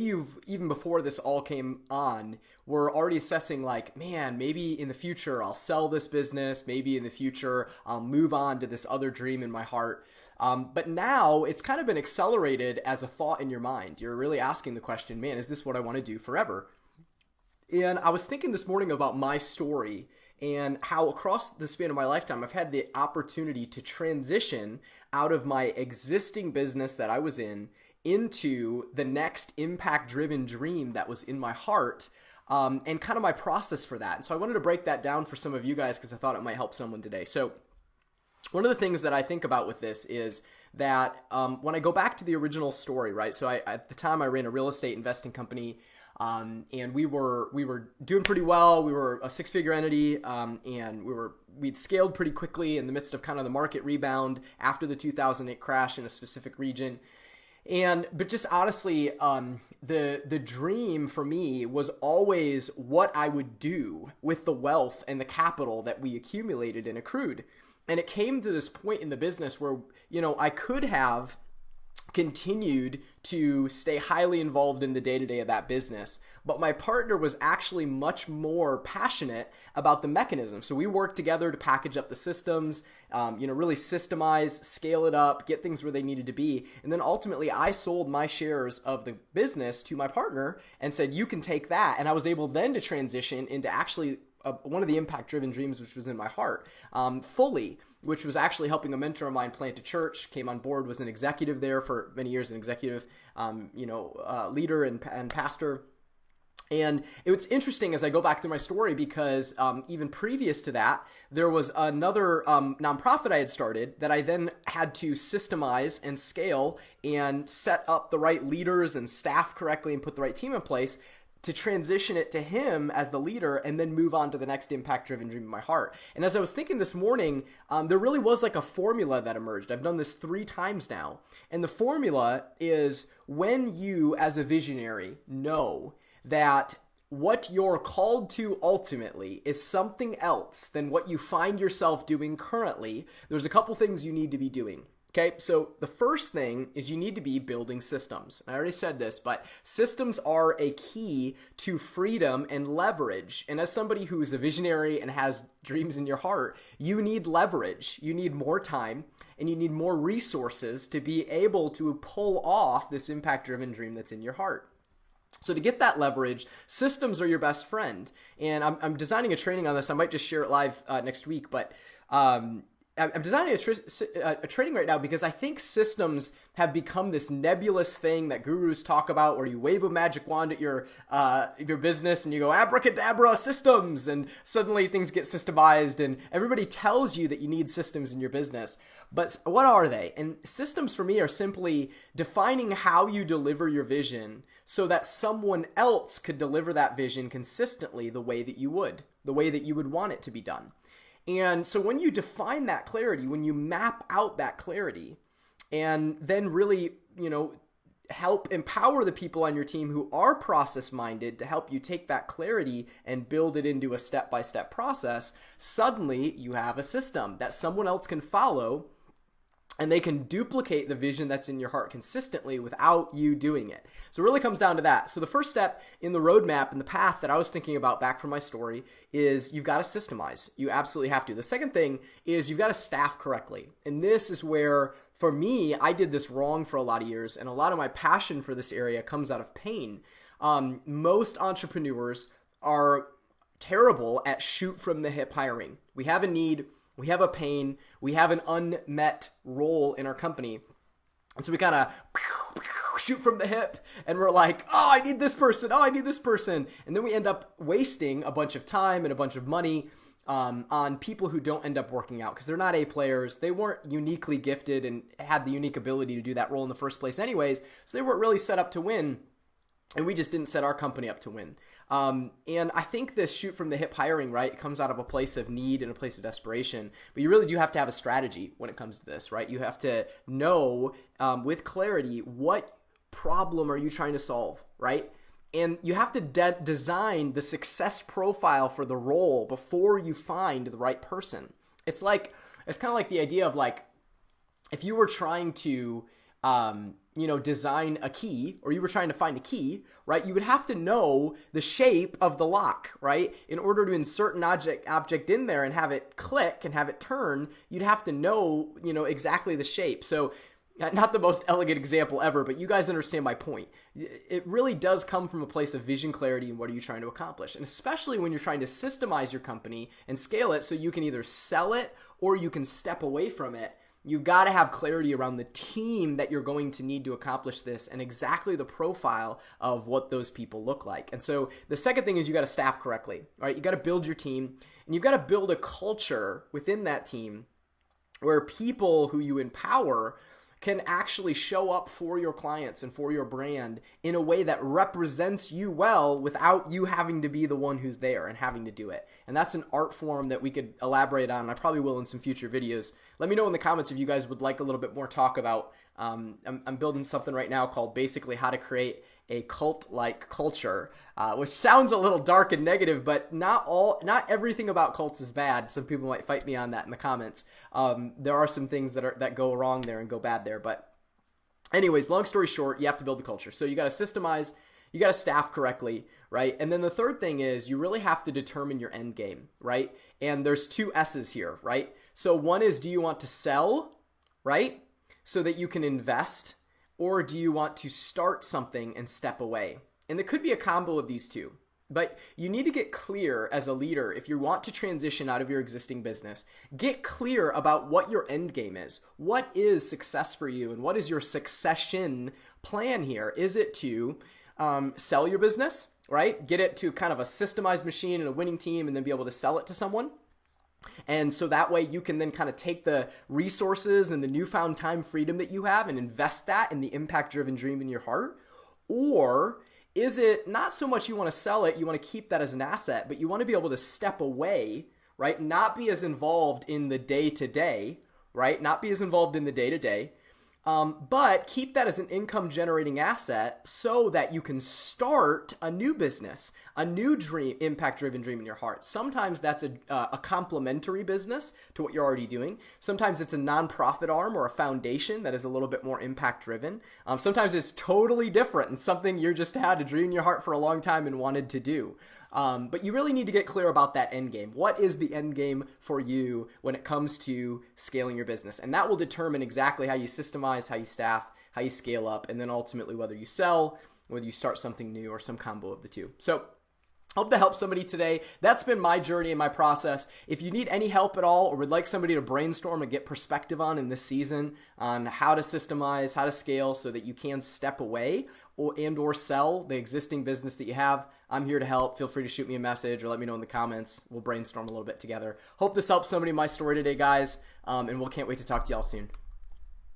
you've, even before this all came on, were already assessing like, man, maybe in the future I'll sell this business. Maybe in the future I'll move on to this other dream in my heart. But now it's kind of been accelerated as a thought in your mind. You're really asking the question, man, is this what I want to do forever? And I was thinking this morning about my story and how across the span of my lifetime, I've had the opportunity to transition out of my existing business that I was in into the next impact driven dream that was in my heart, and kind of my process for that. And so I wanted to break that down for some of you guys because I thought it might help someone today. So one of the things that I think about with this is that when I go back to the original story, right? So at the time I ran a real estate investing company, and we were doing pretty well. We were a six-figure entity, and we'd scaled pretty quickly in the midst of kind of the market rebound after the 2008 crash in a specific region. But just honestly, the dream for me was always what I would do with the wealth and the capital that we accumulated and accrued. And it came to this point in the business where, I could have continued to stay highly involved in the day-to-day of that business, but my partner was actually much more passionate about the mechanism. So we worked together to package up the systems, really systemize, scale it up, get things where they needed to be. And then ultimately I sold my shares of the business to my partner and said, you can take that. And I was able then to transition into actually one of the impact-driven dreams, which was in my heart, fully, which was actually helping a mentor of mine plant a church, came on board, was an executive there for many years, an executive, leader and pastor. And it was interesting as I go back through my story because even previous to that, there was another nonprofit I had started that I then had to systemize and scale and set up the right leaders and staff correctly and put the right team in place to transition it to him as the leader and then move on to the next impact-driven dream in my heart. And as I was thinking this morning, there really was like a formula that emerged. I've done this 3 times now. And the formula is when you, as a visionary, know that what you're called to ultimately is something else than what you find yourself doing currently, there's a couple things you need to be doing. Okay, so the first thing is you need to be building systems. I already said this, but systems are a key to freedom and leverage. And as somebody who is a visionary and has dreams in your heart, you need leverage. You need more time and you need more resources to be able to pull off this impact-driven dream that's in your heart. So to get that leverage, systems are your best friend. And I'm designing a training on this. I might just share it live next week, but I'm designing a training right now because I think systems have become this nebulous thing that gurus talk about where you wave a magic wand at your business and you go abracadabra systems and suddenly things get systemized and everybody tells you that you need systems in your business. But what are they? And systems for me are simply defining how you deliver your vision so that someone else could deliver that vision consistently the way that you would want it to be done. And so when you define that clarity, when you map out that clarity and then really, help empower the people on your team who are process minded to help you take that clarity and build it into a step-by-step process, suddenly you have a system that someone else can follow and they can duplicate the vision that's in your heart consistently without you doing it. So it really comes down to that. So the first step in the roadmap and the path that I was thinking about back from my story is you've got to systemize. You absolutely have to. The second thing is you've got to staff correctly. And this is where, for me, I did this wrong for a lot of years. And a lot of my passion for this area comes out of pain. Most entrepreneurs are terrible at shoot from the hip hiring. We have a need. We have a pain, we have an unmet role in our company. And so we kind of shoot from the hip and we're like, oh, I need this person. Oh, I need this person. And then we end up wasting a bunch of time and a bunch of money on people who don't end up working out because they're not A players. They weren't uniquely gifted and had the unique ability to do that role in the first place anyways. So they weren't really set up to win. And we just didn't set our company up to win. And I think this shoot from the hip hiring, right, comes out of a place of need and a place of desperation. But you really do have to have a strategy when it comes to this, right? You have to know with clarity what problem are you trying to solve, right? And you have to design the success profile for the role before you find the right person. It's kind of like the idea of like, if you were trying to, design a key, or you were trying to find a key, right, you would have to know the shape of the lock, right? In order to insert an object in there and have it click and have it turn, you'd have to know, exactly the shape. So not the most elegant example ever, but you guys understand my point. It really does come from a place of vision clarity and what are you trying to accomplish. And especially when you're trying to systemize your company and scale it so you can either sell it or you can step away from it, you've got to have clarity around the team that you're going to need to accomplish this and exactly the profile of what those people look like. And so the second thing is you got to staff correctly, right? You got to build your team, and you've got to build a culture within that team where people who you empower can actually show up for your clients and for your brand in a way that represents you well without you having to be the one who's there and having to do it. And that's an art form that we could elaborate on. I probably will in some future videos. Let me know in the comments if you guys would like a little bit more talk about, I'm building something right now called basically how to create a cult-like culture, which sounds a little dark and negative, but not everything about cults is bad. Some people might fight me on that in the comments. There are some things that go wrong there and go bad there. But anyways, long story short, you have to build the culture. So you got to systemize, you got to staff correctly, right? And then the third thing is you really have to determine your end game, right? And there's two S's here, right? So one is, do you want to sell, right? So that you can invest, or do you want to start something and step away? And there could be a combo of these two. But you need to get clear as a leader if you want to transition out of your existing business. Get clear about what your end game is. What is success for you, and what is your succession plan here? Is it to sell your business, right? Get it to kind of a systemized machine and a winning team and then be able to sell it to someone? And so that way you can then kind of take the resources and the newfound time freedom that you have and invest that in the impact-driven dream in your heart? Or is it not so much you want to sell it, you want to keep that as an asset, but you want to be able to step away, right? Not be as involved in the day-to-day, right? Not be as involved in the day-to-day, but keep that as an income-generating asset so that you can start a new business, a new dream, impact-driven dream in your heart. Sometimes that's a complementary business to what you're already doing. Sometimes it's a nonprofit arm or a foundation that is a little bit more impact-driven. Sometimes it's totally different and something you just had a dream in your heart for a long time and wanted to do. But you really need to get clear about that end game. What is the end game for you when it comes to scaling your business? And that will determine exactly how you systemize, how you staff, how you scale up, and then ultimately whether you sell, whether you start something new, or some combo of the two. So hope to help somebody today. That's been my journey and my process. If you need any help at all or would like somebody to brainstorm and get perspective on in this season on how to systemize, how to scale so that you can step away or sell the existing business that you have, I'm here to help. Feel free to shoot me a message or let me know in the comments. We'll brainstorm a little bit together. Hope this helps somebody in my story today, guys, and can't wait to talk to y'all soon.